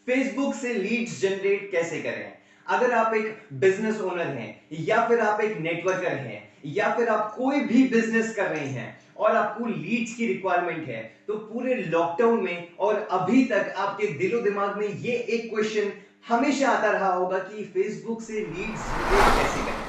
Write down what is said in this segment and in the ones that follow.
Facebook से leads generate कैसे करें। अगर आप एक बिजनेस ओनर हैं या फिर आप एक नेटवर्कर हैं या फिर आप कोई भी बिजनेस कर रहे हैं और आपको लीड्स की रिक्वायरमेंट है, तो पूरे लॉकडाउन में और अभी तक आपके दिलो दिमाग में ये एक क्वेश्चन हमेशा आता रहा होगा कि फेसबुक से लीड्स जनरेट कैसे करें।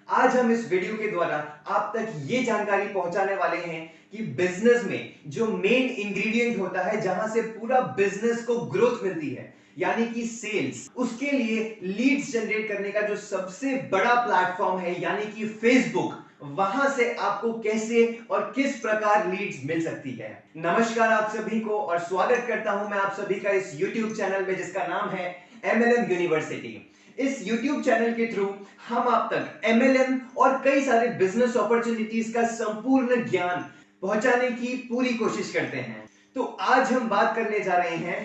आज हम इस वीडियो के द्वारा आप तक ये जानकारी पहुंचाने वाले हैं कि बिजनेस में जो मेन इंग्रेडिएंट होता है, जहां से पूरा बिजनेस को ग्रोथ मिलती है, यानी कि सेल्स, उसके लिए लीड्स जनरेट करने का जो सबसे बड़ा प्लेटफॉर्म है यानी कि फेसबुक, वहां से आपको कैसे और किस प्रकार लीड्स मिल सकती है। नमस्कार आप सभी को और स्वागत करता हूं मैं आप सभी का इस YouTube चैनल में जिसका नाम है MLM यूनिवर्सिटी। इस YouTube चैनल के थ्रू हम आप तक MLM और कई सारे बिजनेस अपॉर्चुनिटीज का संपूर्ण ज्ञान पहुंचाने की पूरी कोशिश करते हैं। तो आज हम बात करने जा रहे हैं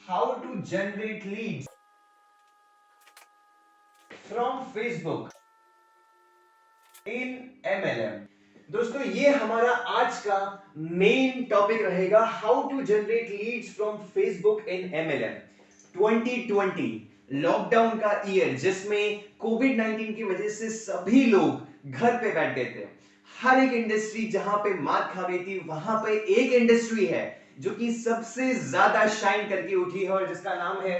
how to generate leads from Facebook in MLM। दोस्तों ये हमारा आज का मेन टॉपिक रहेगा, how to generate leads from Facebook in MLM। 2020 lockdown का ईयर, जिसमें कोविड-19 की वजह से सभी लोग घर पे बैठ गए थे। हर एक इंडस्ट्री जहां पे मार खा गई थी, वहां पे एक इंडस्ट्री है जो कि सबसे ज्यादा शाइन करके उठी है और जिसका नाम है,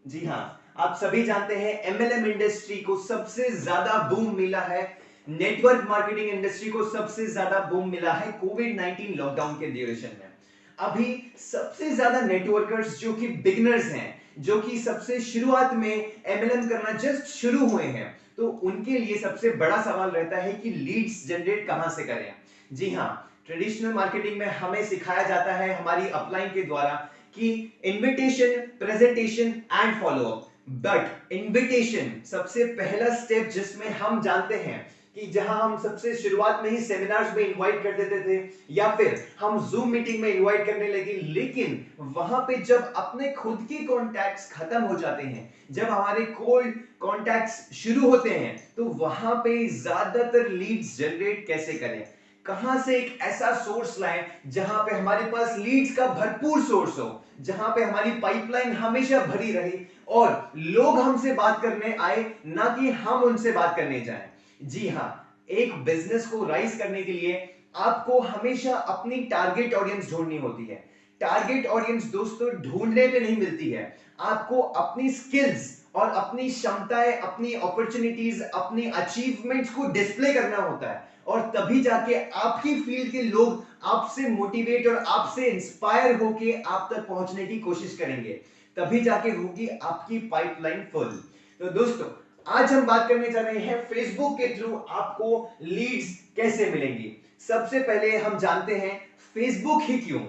जी हां, आप सभी जानते हैं, MLM इंडस्ट्री को सबसे ज्यादा बूम मिला है, नेटवर्क मार्केटिंग इंडस्ट्री को सबसे ज्यादा बूम मिला है कोविड-19 लॉकडाउन के ड्यूरेशन में। अभी सबसे ज्यादा नेटवर्कर्स जो कि बिगिनर्स हैं, जो कि सबसे शुरुआत में MLM करना जस्ट शुरू हुए हैं, तो उनके लिए सबसे बड़ा सवाल रहता है कि लीड्स जनरेट कहां से करें। जी हां, ट्रेडिशनल मार्केटिंग में हमें सिखाया जाता है हमारी अपलाइन के द्वारा कि invitation, presentation and follow up. But invitation सबसे पहला स्टेप, जिसमें हम जानते हैं कि जहां हम सबसे शुरुआत में ही सेमिनार्स में इनवाइट कर देते थे या फिर हम जूम मीटिंग में इनवाइट करने लगे, लेकिन वहां पे जब अपने खुद के कॉन्टैक्ट्स खत्म हो जाते हैं, जब हमारे कोल्ड कॉन्टैक्ट्स शुरू होते हैं, तो वहां पे ज्यादातर लीड्स जनरेट कैसे करें, कहां से एक ऐसा सोर्स लाएं जहां पे हमारे पास लीड्स का भरपूर सोर्स हो, जहां पे हमारी पाइपलाइन हमेशा भरी रहे और लोग हमसे बात करने आए, ना कि हम उनसे बात करने जाएं। जी हां, एक बिजनेस को राइज करने के लिए आपको हमेशा अपनी टारगेट ऑडियंस ढूंढनी होती है। टारगेट ऑडियंस दोस्तों ढूंढने पे नहीं मिलती है, आपको अपनी स्किल्स और अपनी क्षमताएं, अपनी अपॉर्चुनिटीज, अपनी अचीवमेंट्स को डिस्प्ले करना होता है, और तभी जाके आपकी फील्ड के लोग आपसे मोटिवेट और आपसे इंस्पायर होके आप तक पहुंचने की कोशिश करेंगे, तभी जाके होगी आपकी पाइपलाइन फुल। तो दोस्तों आज हम बात करने जा रहे हैं फेसबुक के थ्रू आपको लीड्स कैसे मिलेंगी। सबसे पहले हम जानते हैं फेसबुक ही क्यों।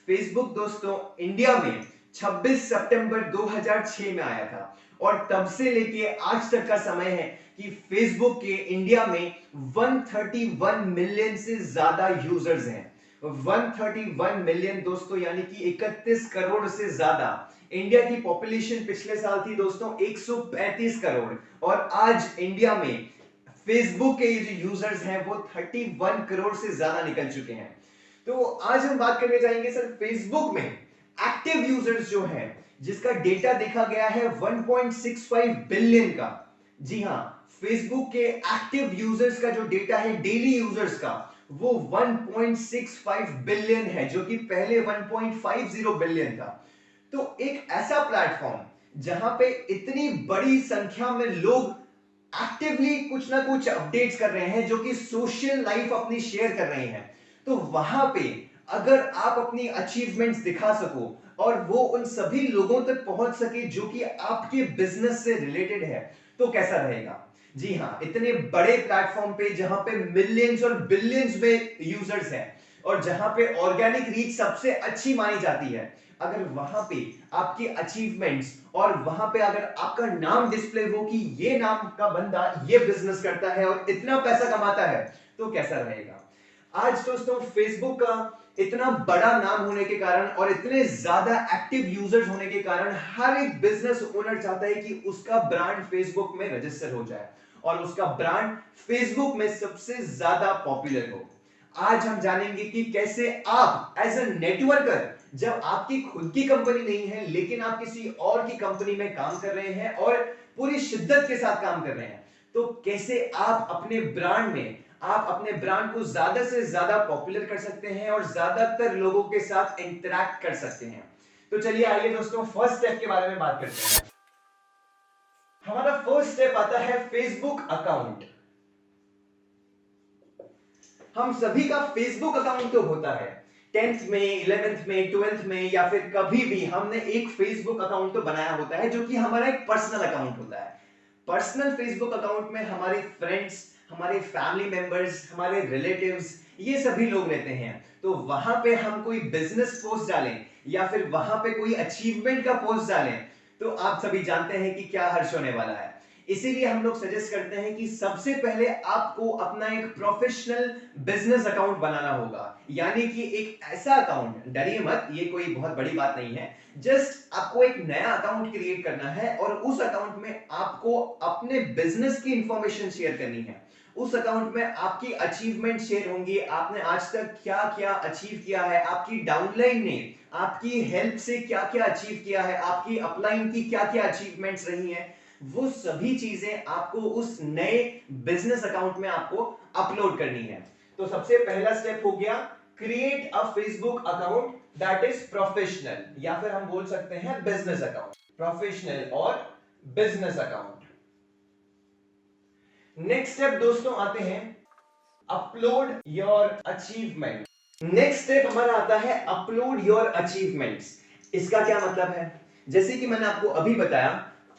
फेसबुक दोस्तों इंडिया में 26 सितंबर 2006 में आया था और तब से लेके आज तक का समय है कि फेसबुक के इंडिया में 131 मिलियन से ज्यादा यूजर्स हैं। 131 मिलियन दोस्तों, यानी कि 31 करोड़ से ज्यादा। इंडिया की पॉपुलेशन पिछले साल थी दोस्तों 135 करोड़ और आज इंडिया में फेसबुक के जो यूजर्स हैं वो 31 करोड़ से ज्यादा निकल चुके हैं। तो आज हम बात करने जाएंगे सर फेसबुक में एक्टिव यूजर्स जो है, जिसका डेटा देखा गया है 1.65 बिलियन का। जी हां, फेसबुक के एक्टिव यूजर्स का जो डेटा है डेली यूजर्स का, वो 1.65 बिलियन है, जो कि पहले 1.50 बिलियन था। तो एक ऐसा प्लेटफॉर्म जहां पे इतनी बड़ी संख्या में लोग एक्टिवली कुछ ना कुछ अपडेट्स कर रहे हैं, जो कि सोशल लाइफ अपनी शेयर कर रहे हैं, तो वहां पे अगर आप अपनी अचीवमेंट्स दिखा सको और वो उन सभी लोगों तक पहुंच सके जो कि आपके बिजनेस से रिलेटेड है, तो कैसा रहेगा। जी हां, इतने बड़े प्लेटफॉर्म पे जहां पे मिलियंस और बिलियंस में यूजर्स हैं और जहां पे ऑर्गेनिक रीच सबसे अच्छी मानी जाती है, अगर वहां पे आपकी अचीवमेंट्स और वहां पे अगर आपका नाम डिस्प्ले हो कि ये नाम का बंदा ये बिजनेस करता है और इतना पैसा कमाता है, तो कैसा रहेगा। आज दोस्तों फेसबुक का इतना बड़ा नाम होने के कारण और इतने ज्यादा एक्टिव यूजर्स होने के कारण हर एक बिजनेस ओनर चाहता है कि उसका ब्रांड फेसबुक में रजिस्टर हो जाए और उसका ब्रांड फेसबुक में सबसे ज्यादा पॉपुलर हो। आज हम जानेंगे कि कैसे आप एज अ नेटवर्कर, जब आपकी खुद की कंपनी नहीं है लेकिन आप किसी और की कंपनी में काम कर रहे हैं और पूरी शिद्दत के साथ काम कर रहे हैं, तो कैसे आप अपने ब्रांड को ज्यादा से ज्यादा पॉपुलर कर सकते हैं और ज्यादातर लोगों के साथ इंटरैक्ट कर सकते हैं। तो चलिए आइए दोस्तों फर्स्ट स्टेप के बारे में बात करते हैं। हमारा फर्स्ट स्टेप आता है फेसबुक अकाउंट। हम सभी का फेसबुक अकाउंट तो होता है, 10th में, 11th में, 12th में या फिर कभी भी हमने एक फेसबुक अकाउंट तो बनाया होता है जो कि हमारा एक पर्सनल अकाउंट होता है। पर्सनल फेसबुक अकाउंट में हमारे फ्रेंड्स, हमारे फैमिली मेंबर्स, हमारे रिलेटिव्स, ये सभी लोग रहते हैं। तो वहां पे हम कोई बिजनेस पोस्ट डालें या फिर वहां पे कोई अचीवमेंट का पोस्ट डालें तो आप सभी जानते हैं कि क्या हर्ष होने वाला है। इसीलिए हम लोग सजेस्ट करते हैं कि सबसे पहले आपको अपना एक प्रोफेशनल बिजनेस अकाउंट बनाना होगा, यानी कि एक ऐसा अकाउंट, डरिए मत, ये कोई बहुत बड़ी बात नहीं है, जस्ट आपको एक नया अकाउंट क्रिएट करना है और उस अकाउंट में आपको अपने बिजनेस की इंफॉर्मेशन शेयर करनी है। उस अकाउंट में आपकी अचीवमेंट शेयर होंगी, आपने आज तक क्या क्या अचीव किया है, आपकी डाउनलाइन ने आपकी हेल्प से क्या क्या अचीव किया है, आपकी अपलाइन की क्या क्या अचीवमेंट्स रही हैं, वो सभी चीजें आपको उस नए बिजनेस अकाउंट में आपको अपलोड करनी है। तो सबसे पहला स्टेप हो गया create a Facebook account that is professional, या फिर हम बोल सकते हैं बिजनेस अकाउंट, प्रोफेशनल और बिजनेस अकाउंट। नेक्स्ट स्टेप दोस्तों आते हैं upload your achievement. Next step हमारा आता है अपलोड योर अचीवमेंट्स। इसका क्या मतलब है? जैसे कि मैंने आपको अभी बताया,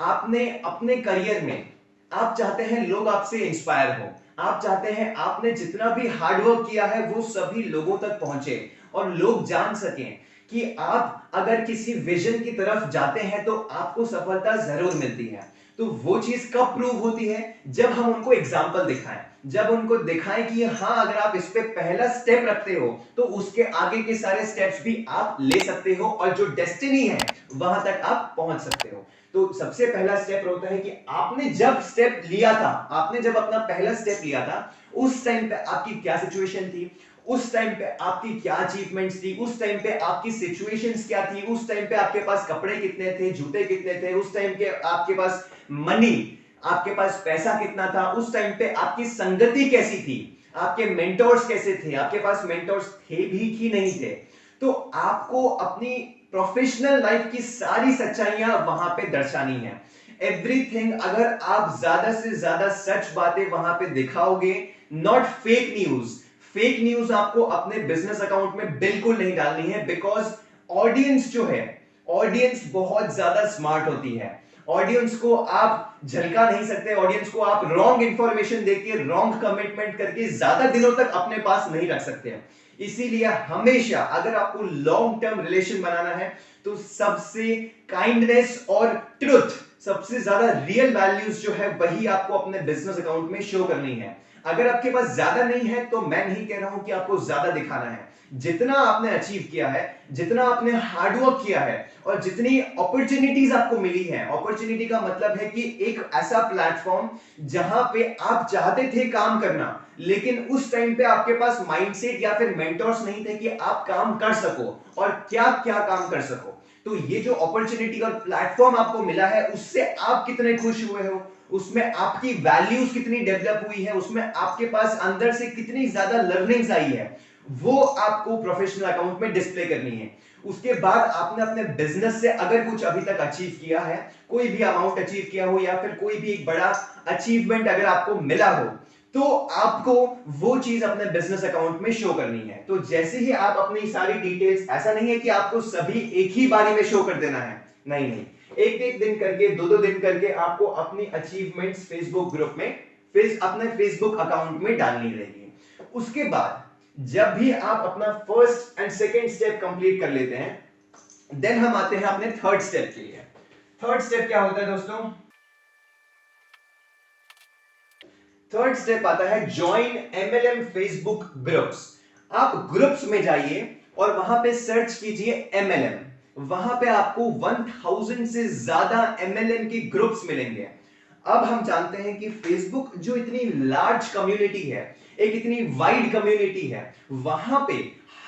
आपने अपने करियर में आप चाहते हैं लोग आपसे इंस्पायर हो, आप चाहते हैं आपने जितना भी हार्डवर्क किया है वो सभी लोगों तक पहुंचे और लोग जान सकें कि आप अगर किसी विजन की तरफ जाते हैं तो आपको सफलता जरूर मिलती है। तो वो चीज कब प्रूव होती है? जब हम उनको एग्जाम्पल दिखाएं, जब उनको दिखाएं कि हाँ अगर आप इस पे पहला स्टेप रखते हो तो उसके आगे के सारे स्टेप्स भी आप ले सकते हो और जो डेस्टिनी है वहां तक आप पहुंच सकते हो। तो सबसे पहला स्टेप होता है कि आपने जब स्टेप लिया था, आपने जब अपना पहला स्टेप लिया था, उस टाइम पे आपकी क्या सिचुएशन थी, उस टाइम पे आपकी क्या अचीवमेंट्स थी, उस टाइम पे आपकी सिचुएशंस क्या थी, उस टाइम पे आपके पास कपड़े कितने थे, जूते कितने थे, उस टाइम के आपके पास मनी, आपके पास पैसा कितना था, उस टाइम पे आपकी संगति कैसी थी, आपके मेंटोर्स कैसे थे, आपके पास मेंटोर्स थे भी कि नहीं थे। तो आपको अपनी प्रोफेशनल लाइफ की सारी सच्चाइयां वहां पे दर्शानी है। एवरीथिंग, अगर आप ज्यादा से ज्यादा सच बातें वहां पे दिखाओगे, not fake news. Fake news आपको अपने बिजनेस अकाउंट में बिल्कुल नहीं डालनी है, बिकॉज ऑडियंस जो है, ऑडियंस बहुत ज्यादा स्मार्ट होती है। ऑडियंस को आप झलका नहीं सकते, ऑडियंस को आप रॉन्ग इंफॉर्मेशन देके, रॉन्ग कमिटमेंट करके ज्यादा दिनों तक अपने पास नहीं रख सकते हैं। इसीलिए हमेशा अगर आपको लॉन्ग टर्म रिलेशन बनाना है तो सबसे काइंडनेस और ट्रुथ, सबसे ज्यादा रियल वैल्यूज जो है वही आपको अपने बिजनेस अकाउंट में शो करनी है। अगर आपके पास ज्यादा नहीं है तो मैं नहीं कह रहा हूं कि आपको ज्यादा दिखाना है। जितना आपने अचीव किया है, जितना आपने हार्डवर्क किया है और जितनी अपॉर्चुनिटीज आपको मिली है, अपॉर्चुनिटी का मतलब है कि एक ऐसा प्लेटफॉर्म जहां पे आप चाहते थे काम करना लेकिन उस टाइम पे आपके पास माइंडसेट या फिर मेंटर्स नहीं थे कि आप काम कर सको और क्या क्या काम कर सको। तो ये जो अपॉर्चुनिटी और प्लेटफॉर्म आपको मिला है उससे आप कितने खुश हुए हो, उसमें आपकी वैल्यूज कितनी डेवलप हुई है, उसमें आपके पास अंदर से कितनी ज्यादा लर्निंग्स आई है, वो आपको प्रोफेशनल अकाउंट में डिस्प्ले करनी है। उसके बाद आपने अपने बिजनेस से अगर कुछ अभी तक अचीव किया है, कोई भी अमाउंट अचीव किया हो या फिर कोई भी एक बड़ा अचीवमेंट अगर आपको मिला हो, तो आपको वो चीज अपने बिजनेस अकाउंट में शो करनी है। तो जैसे ही आप अपनी सारी डिटेल्स, ऐसा नहीं है कि आपको सभी एक ही बारी में शो कर देना है, नहीं नहीं, एक एक दिन करके, दो दो दिन करके आपको अपनी अचीवमेंट्स फेसबुक ग्रुप में, अपने फेसबुक अकाउंट में डालनी रहेगी। उसके बाद जब भी आप अपना first and second step complete कर लेते हैं, देन हम आते हैं अपने थर्ड स्टेप के लिए। थर्ड स्टेप क्या होता है दोस्तों? थर्ड स्टेप आता है ज्वाइन एमएलएम फेसबुक ग्रुप्स। आप ग्रुप्स में जाइए और वहां पे सर्च कीजिए MLM। वहां पे आपको 1000 से ज्यादा MLM के ग्रुप्स मिलेंगे। अब हम जानते हैं कि फेसबुक जो इतनी लार्ज कम्युनिटी है, एक इतनी वाइड कम्युनिटी है, वहां पे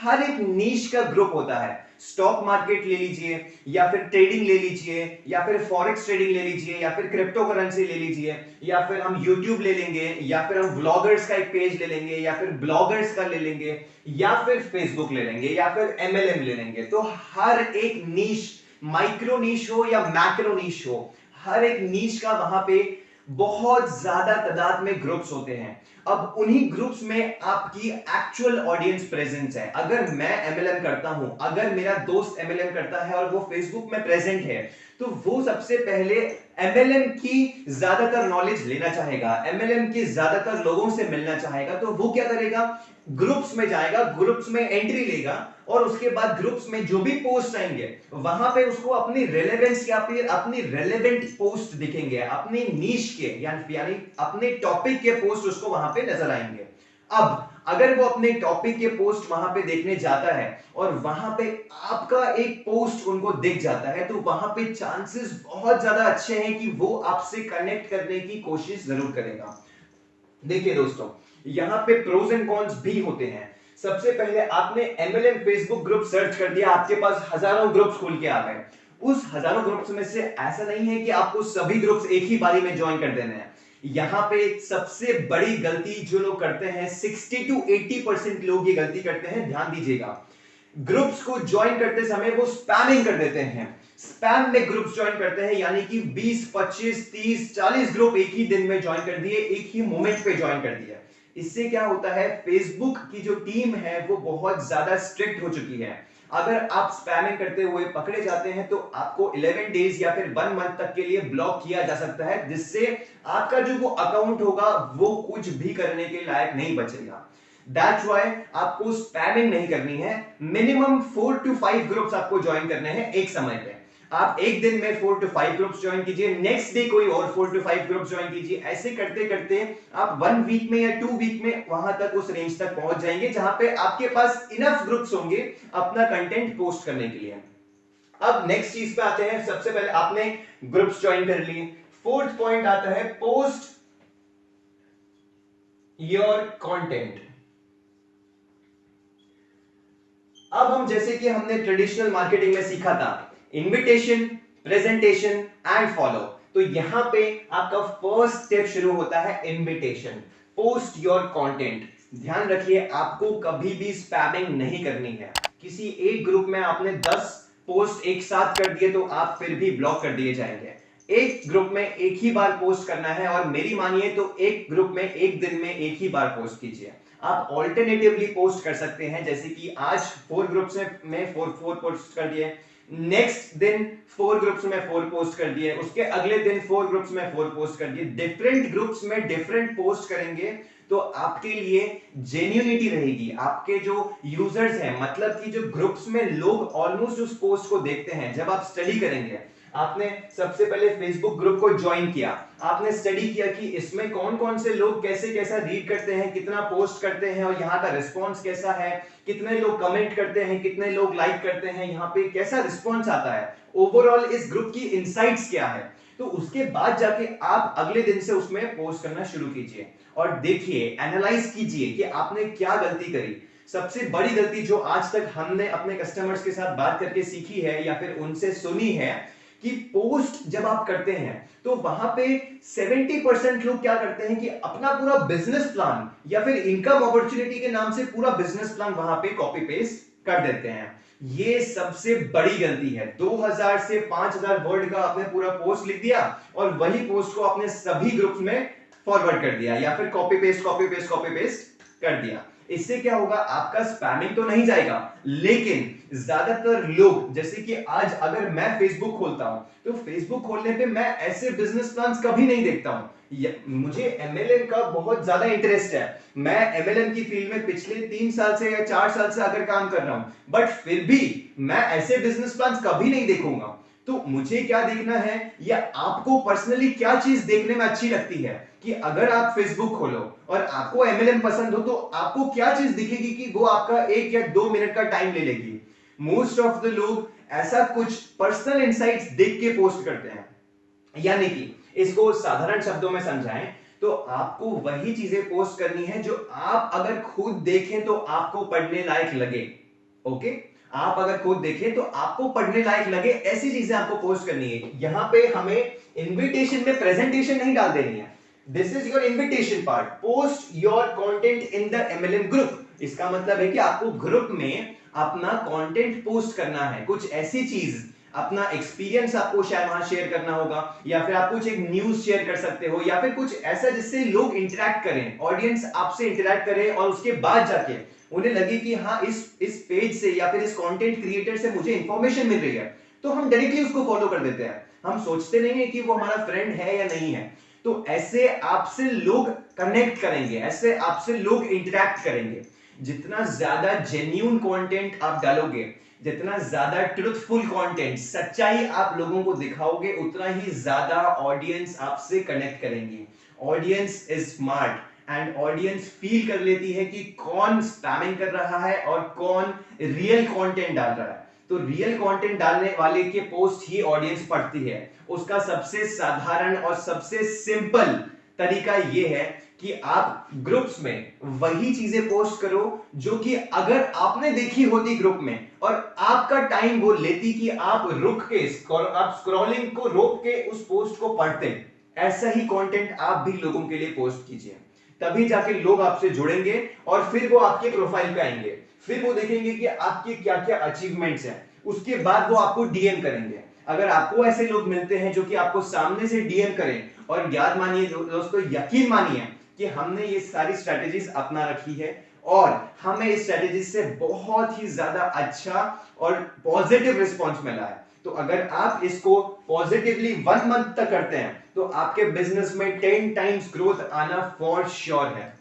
हर एक नीश का ग्रुप होता है। स्टॉक मार्केट ले लीजिए, या फिर ट्रेडिंग ले लीजिए, या फिर फॉरेक्स ट्रेडिंग ले लीजिए, या फिर क्रिप्टो करेंसी ले लीजिए, या फिर हम यूट्यूब ले लेंगे, या फिर हम व्लॉगर्स का एक पेज ले लेंगे, या फिर ब्लॉगर्स का ले लेंगे, या फिर फेसबुक ले लेंगे, या फिर MLM ले लेंगे। तो हर एक नीश, माइक्रो नीश हो या मैक्रो नीश हो, हर एक नीश का वहां पे बहुत ज्यादा तादाद में ग्रुप्स होते हैं। अब उन्हीं ग्रुप्स में आपकी एक्चुअल ऑडियंस प्रेजेंस है। अगर मैं MLM करता हूं, अगर मेरा दोस्त MLM करता है और वो फेसबुक में प्रेजेंट है, तो वो सबसे पहले MLM की ज्यादातर नॉलेज लेना चाहेगा, MLM के ज्यादातर लोगों से मिलना चाहेगा। तो वो क्या करेगा, ग्रुप्स में जाएगा, ग्रुप्स में एंट्री लेगा, और उसके बाद ग्रुप्स में जो भी पोस्ट आएंगे वहां पे उसको अपनी रेलेवेंस या फिर अपनी रेलेवेंट पोस्ट दिखेंगे, अपनी नीश के यानी अपने टॉपिक के पोस्ट उसको वहां पे नजर आएंगे। अब अगर वो अपने टॉपिक के पोस्ट वहां पे देखने जाता है और वहां पे आपका एक पोस्ट उनको दिख जाता है, तो वहां पे चांसेस बहुत ज्यादा अच्छे हैं कि वो आपसे कनेक्ट करने की कोशिश जरूर करेगा। देखिए दोस्तों, यहां पे प्रोज एंड कॉन्स भी होते हैं। सबसे पहले आपने MLM फेसबुक ग्रुप सर्च कर दिया, आपके पास हजारों ग्रुप्स खुल के आ गए। उस हजारों ग्रुप्स में से ऐसा नहीं है कि आपको सभी ग्रुप्स एक ही बारी में ज्वाइन कर देने हैं। यहां पे सबसे बड़ी गलती जो लोग करते हैं, 60 to 80% लोग ये गलती करते हैं, ध्यान दीजिएगा। ग्रुप्स को ज्वाइन करते समय वो स्पैमिंग कर देते हैं। स्पैम में ग्रुप्स ज्वाइन करते हैं, यानी कि 20, 25, 30, 40 ग्रुप एक ही दिन में ज्वाइन कर दिए, एक ही मोमेंट पे ज्वाइन कर दिया। इससे क्या होता है, फेसबुक की जो टीम है वो बहुत ज्यादा स्ट्रिक्ट हो चुकी है। अगर आप स्पैमिंग करते हुए पकड़े जाते हैं तो आपको 11 डेज या फिर 1 मंथ तक के लिए ब्लॉक किया जा सकता है, जिससे आपका जो वो अकाउंट होगा वो कुछ भी करने के लायक नहीं बचेगा। That's why आपको स्पैमिंग नहीं करनी है। मिनिमम 4 to 5 ग्रुप्स आपको ज्वाइन करने हैं एक समय पे। आप एक दिन में 4 to 5 ग्रुप्स ज्वाइन कीजिए, नेक्स्ट डे कोई और 4 to 5 ग्रुप्स ज्वाइन कीजिए। ऐसे करते करते आप 1 वीक में या 2 वीक में वहां तक, उस रेंज तक पहुंच जाएंगे जहां पे आपके पास इनफ ग्रुप्स होंगे अपना कंटेंट पोस्ट करने के लिए। अब नेक्स्ट चीज पे आते हैं। सबसे पहले आपने ग्रुप्स ज्वाइन कर लिए। फोर्थ पॉइंट आता है पोस्ट योर कंटेंट। अब हम, जैसे कि हमने ट्रेडिशनल मार्केटिंग में सीखा था, इनविटेशन, प्रेजेंटेशन एंड फॉलो, तो यहां पे आपका फर्स्ट स्टेप शुरू होता है इनविटेशन, पोस्ट योर कंटेंट। ध्यान रखिए, आपको कभी भी स्पैमिंग नहीं करनी है। किसी एक ग्रुप में आपने 10 पोस्ट एक साथ कर दिए तो आप फिर भी ब्लॉक कर दिए जाएंगे। एक ग्रुप में एक ही बार पोस्ट करना है, और मेरी मानिए तो एक ग्रुप में एक दिन में एक ही बार पोस्ट कीजिए। आप ऑल्टरनेटिवली पोस्ट कर सकते हैं, जैसे कि आज 4 ग्रुप्स में 4 पोस्ट कर दिए, नेक्स्ट दिन 4 ग्रुप्स में 4 पोस्ट कर दिए, उसके अगले दिन 4 ग्रुप्स में 4 पोस्ट कर दिए। डिफरेंट ग्रुप्स में डिफरेंट पोस्ट करेंगे तो आपके लिए जेन्युइनिटी रहेगी। आपके जो यूजर्स हैं, मतलब कि जो ग्रुप्स में लोग ऑलमोस्ट उस पोस्ट को देखते हैं, जब आप स्टडी करेंगे, आपने सबसे पहले फेसबुक ग्रुप को ज्वाइन किया, आपने स्टडी किया कि इसमें कौन कौन से लोग कैसे कैसा रीड करते हैं, कितना पोस्ट करते हैं और यहाँ का रिस्पॉन्स कैसा है, कितने लोग कमेंट करते हैं, कितने लोग लाइक करते हैं, यहाँ पे कैसा रिस्पॉन्स आता है, ओवरऑल इस ग्रुप की इनसाइट्स क्या है। तो उसके बाद जाके आप अगले दिन से उसमें पोस्ट करना शुरू कीजिए और देखिए, एनालाइज कीजिए कि आपने क्या गलती करी। सबसे बड़ी गलती जो आज तक हमने अपने कस्टमर्स के साथ बात करके सीखी है या फिर उनसे सुनी है, कि पोस्ट जब आप करते हैं तो वहां पे 70% लोग क्या करते हैं कि अपना पूरा बिजनेस प्लान या फिर इनकम अपॉर्चुनिटी के नाम से पूरा बिजनेस प्लान वहां पे कॉपी पेस्ट कर देते हैं। ये सबसे बड़ी गलती है। 2000 से 5000 वर्ड का आपने पूरा पोस्ट लिख दिया और वही पोस्ट को आपने सभी ग्रुप्स में फॉरवर्ड कर दिया या फिर कॉपी पेस्ट कर दिया। इससे क्या होगा, आपका स्पैमिंग तो नहीं जाएगा, लेकिन ज्यादातर लोग, जैसे कि आज अगर मैं फेसबुक खोलता हूं तो फेसबुक खोलने पे मैं ऐसे बिजनेस प्लान्स कभी नहीं देखता हूं। मुझे एमएलएम का बहुत ज्यादा इंटरेस्ट है, मैं एमएलएम की फील्ड में पिछले 3 साल से या 4 साल से अगर काम कर रहा हूं, बट फिर भी मैं ऐसे बिजनेस प्लान्स कभी नहीं देखूंगा। तो मुझे क्या देखना है या आपको पर्सनली क्या चीज देखने में अच्छी लगती है कि अगर आप फेसबुक खोलो और आपको एमएलएम पसंद हो तो आपको क्या चीज दिखेगी कि वो आपका 1 या 2 मिनट का टाइम ले लेगी। मोस्ट ऑफ द लोग ऐसा कुछ पर्सनल इंसाइट्स देख के पोस्ट करते हैं, यानी कि इसको साधारण शब्दों में समझाएं तो आपको वही चीजें पोस्ट करनी है जो आप अगर खुद देखें तो आपको पढ़ने लायक लगे। ओके, आप अगर खुद देखें तो आपको पढ़ने लायक लगे, ऐसी चीजें आपको पोस्ट करनी है। यहां पे हमें इनविटेशन में प्रेजेंटेशन नहीं डाल देनी है। This is your invitation part, post your content in the MLM group. इसका मतलब है कि आपको ग्रुप में अपना कंटेंट पोस्ट करना है, कुछ ऐसी चीज, अपना एक्सपीरियंस आपको शायद वहां शेयर करना होगा, या फिर आप कुछ एक न्यूज शेयर कर सकते हो, या फिर कुछ ऐसा जिससे लोग इंटरेक्ट करें, ऑडियंस आपसे इंटरेक्ट करे और उसके बाद जाके उन्हें लगे कि हाँ इस पेज से या फिर इस कंटेंट क्रिएटर से मुझे इंफॉर्मेशन मिल रही है, तो हम डायरेक्टली उसको फॉलो कर देते हैं। हम सोचते नहीं है कि वो हमारा फ्रेंड है या नहीं है। तो ऐसे आपसे लोग कनेक्ट करेंगे, ऐसे आपसे लोग इंटरेक्ट करेंगे। जितना ज्यादा जेन्युइन कंटेंट आप डालोगे, जितना ज्यादा ट्रुथफुल कंटेंट, सच्चाई आप लोगों को दिखाओगे, उतना ही ज्यादा ऑडियंस आपसे कनेक्ट करेंगी। Audience is smart and audience feel कर लेती है कि कौन स्पैमिंग कर रहा है और कौन रियल कंटेंट डाल रहा है। तो रियल कंटेंट डालने वाले के पोस्ट ही ऑडियंस पढ़ती है। उसका सबसे साधारण और सबसे सिंपल तरीका यह है कि आप ग्रुप्स में वही चीजें पोस्ट करो जो कि अगर आपने देखी होती ग्रुप में और आपका टाइम वो लेती कि आप रुक के आप स्क्रॉलिंग को रोक के उस पोस्ट को पढ़ते, ऐसा ही कंटेंट आप भी लोगों के लिए पोस्ट कीजिए। तभी जाके लोग आपसे जुड़ेंगे और फिर वो आपके प्रोफाइल पे आएंगे, फिर वो देखेंगे कि आपके क्या क्या अचीवमेंट्स हैं, उसके बाद वो आपको डीएम करेंगे। अगर आपको ऐसे लोग मिलते हैं जो कि आपको सामने से डीएम करें, और याद मानिए दोस्तों, यकीन मानिए कि हमने ये सारी स्ट्रेटेजीज अपना रखी है और हमें इस स्ट्रेटेजी से बहुत ही ज्यादा अच्छा और पॉजिटिव रिस्पॉन्स मिला है। तो अगर आप इसको पॉजिटिवली 1 मंथ तक करते हैं तो आपके बिजनेस में 10 टाइम्स ग्रोथ आना फॉर श्योर है।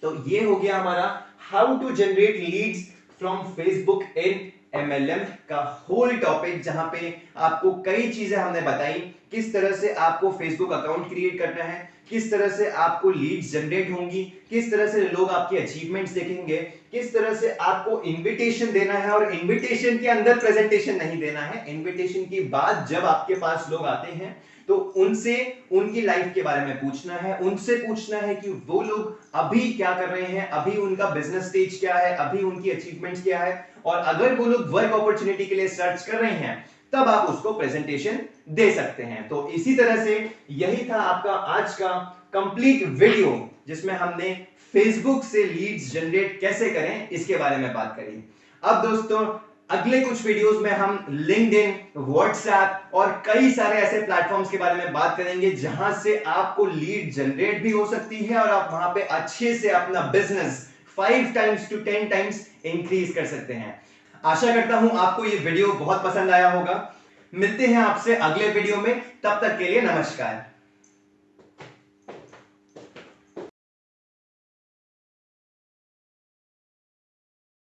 तो ये हो गया हमारा how to generate leads from Facebook in MLM का होल टॉपिक, जहां पे आपको कई चीजें हमने बताई, किस तरह से आपको फेसबुक अकाउंट क्रिएट करना है, किस तरह से आपको लीड्स जनरेट होंगी, किस तरह से लोग आपके अचीवमेंट्स देखेंगे, किस तरह से आपको इनविटेशन देना है, और इनविटेशन के अंदर प्रेजेंटेशन नहीं देना है। इनविटेशन के बाद जब आपके पास लोग आते हैं तो उनसे उनकी लाइफ के बारे में पूछना है, उनसे पूछना है कि वो लोग अभी क्या कर रहे हैं, अभी उनका बिजनेस स्टेज क्या है, अभी उनकी अचीवमेंट्स क्या है, और अगर वो लोग वर्क अपॉर्चुनिटी के लिए सर्च कर रहे हैं तब आप उसको प्रेजेंटेशन दे सकते हैं। तो इसी तरह से यही था आपका आज का कंप्लीट वीडियो, जिसमें हमने फेसबुक से लीड्स जनरेट कैसे करें इसके बारे में बात करी। अब दोस्तों अगले कुछ वीडियोस में हम लिंक्डइन, व्हाट्सएप और कई सारे ऐसे प्लेटफॉर्म्स के बारे में बात करेंगे जहां से आपको लीड जनरेट भी हो सकती है और आप वहां पे अच्छे से अपना business 5 times to 10 times increase कर सकते हैं। आशा करता हूं आपको ये वीडियो बहुत पसंद आया होगा। मिलते हैं आपसे अगले वीडियो में, तब तक के लिए नमस्कार।